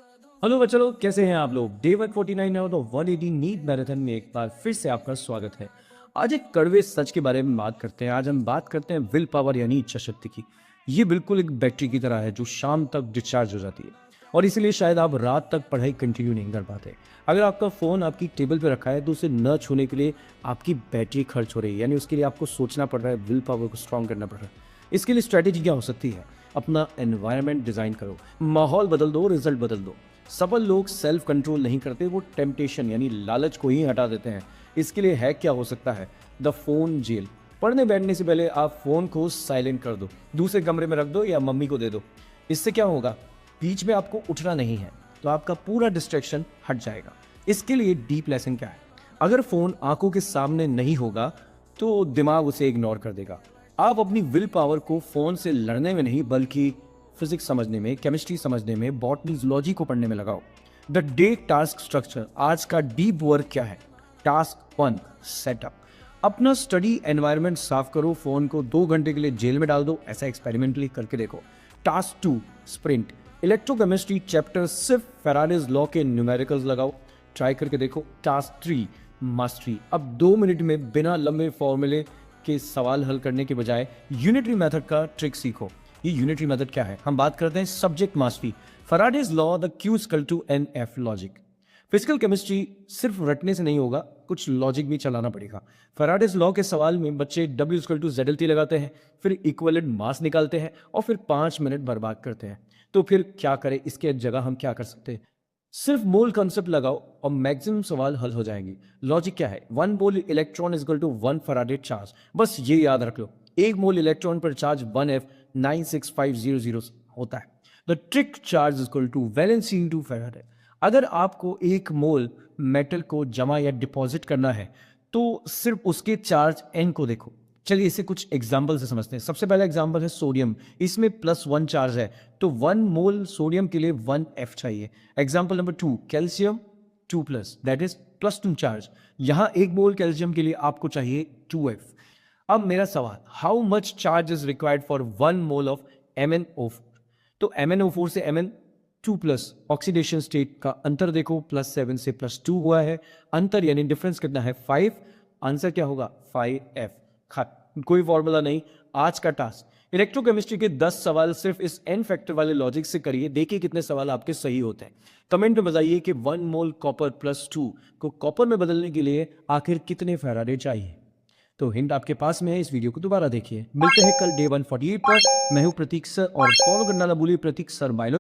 Hello बच्चों लोग, कैसे हैं आप लोग। डे 149 है तो 180 नीट मैराथन में एक बार फिर से आपका स्वागत है। आज एक कड़वे सच के बारे में बात करते हैं। आज हम बात करते हैं विल पावर यानी इच्छा शक्ति की। ये बिल्कुल एक बैटरी की तरह है जो शाम तक डिस्चार्ज हो जाती है और इसीलिए शायद आप रात तक पढ़ाई कंटिन्यू नहीं कर पाते। अगर आपका फ़ोन आपकी टेबल पर रखा है तो उसे न छूने के लिए आपकी बैटरी खर्च हो रही है, यानी उसके लिए आपको सोचना पड़ रहा है, विल पावर को स्ट्रॉन्ग करना पड़ रहा है। इसके लिए स्ट्रैटेजी क्या हो सकती है? अपना एनवायरनमेंट डिज़ाइन करो, माहौल बदल दो, रिजल्ट बदल दो। सफल लोग सेल्फ कंट्रोल नहीं करते, वो टेम्पटेशन यानी लालच को ही हटा देते हैं। इसके लिए हैक क्या हो सकता है? The phone jail. पढ़ने बैठने से पहले आप फोन को साइलेंट कर दो, दूसरे कमरे में रख दो या मम्मी को दे दो। इससे क्या होगा? बीच में आपको उठना नहीं है तो आपका पूरा डिस्ट्रैक्शन हट जाएगा। इसके लिए डीप लेसन क्या है? अगर फोन आंखों के सामने नहीं होगा तो दिमाग उसे इग्नोर कर देगा। आप अपनी विल पावर को फोन से लड़ने में नहीं बल्कि फिजिक्स समझने में, केमिस्ट्री समझने में, बॉटनी, जूलॉजी को पढ़ने में लगाओ। The day task structure. आज का डीप वर्क क्या है? Task 1 setup. अपना स्टडी एनवायरनमेंट साफ करो, फोन को 2 घंटे के लिए जेल में डाल दो, ऐसा एक्सपेरिमेंटली करके देखो। Task 2 sprint. इलेक्ट्रोकेमिस्ट्री चैप्टर सिर्फ फेराडेज लॉ के न्यूमेरिकल्स लगाओ, ट्राई करके देखो। Task 3 mastery. अब 2 मिनट में बिना लंबे फॉर्मूले के सवाल हल करने के बजाय यूनिटरी मेथड का ट्रिक सीखो। ये यूनिटरी मेथड क्या है? हम बात करते हैं subject mastery. Faraday's law, the Q equal to N F logic. Physical chemistry सिर्फ रटने से नहीं होगा, कुछ लॉजिक भी चलाना पड़ेगा। फैराडेज लॉ के सवाल में बच्चे W इक्वल टू ZLT लगाते हैं, फिर इक्विवेलेंट मास निकालते हैं और फिर 5 मिनट बर्बाद करते हैं। तो फिर क्या करें? इसके जगह हम क्या कर सकते हैं? सिर्फ मोल कंसेप्ट लगाओ और मैक्सिमम सवाल हल हो जाएंगे। लॉजिक क्या है? 1 mole electron is equal to 1 Faraday charge. बस ये याद रख लो, 1 मोल इलेक्ट्रॉन पर चार्ज 1F96500 होता है। The trick charge is equal to valency into Faraday. अगर आपको 1 मोल मेटल को जमा या डिपॉजिट करना है तो सिर्फ उसके चार्ज n को देखो। चलिए इसे कुछ एग्जाम्पल से समझते हैं। सबसे पहला एग्जाम्पल है सोडियम। इसमें +1 चार्ज है तो 1 मोल सोडियम के लिए 1F चाहिए। Example number 2 calcium 2+, that is +2 charge. यहां 1 मोल कैल्शियम के लिए आपको चाहिए 2F। अब मेरा सवाल, how much charge is required for 1 mole of MnO4? तो MnO4 से Mn2+, ऑक्सीडेशन स्टेट का अंतर देखो, +7 से +2 हुआ है। अंतर यानी डिफरेंस कितना है? 5। आंसर क्या होगा? 5F। खत्म, कोई फॉर्मूला नहीं। आज का टास्क, इलेक्ट्रोकेमिस्ट्री के 10 सवाल सिर्फ इस n फैक्टर वाले लॉजिक से करिए, देखिए कितने सवाल आपके सही होते हैं। कमेंट में बताइए कि 1 मोल कॉपर +2 को कॉपर में बदलने के लिए आखिर कितने फैराडे चाहिए। तो हिंट आपके पास में है, इस वीडियो को दोबारा देखिए। मिलते हैं कल डे 148 पर। मैं हूं प्रतीक सर और फॉलो करना ना भूलिए प्रतीक सर बाय।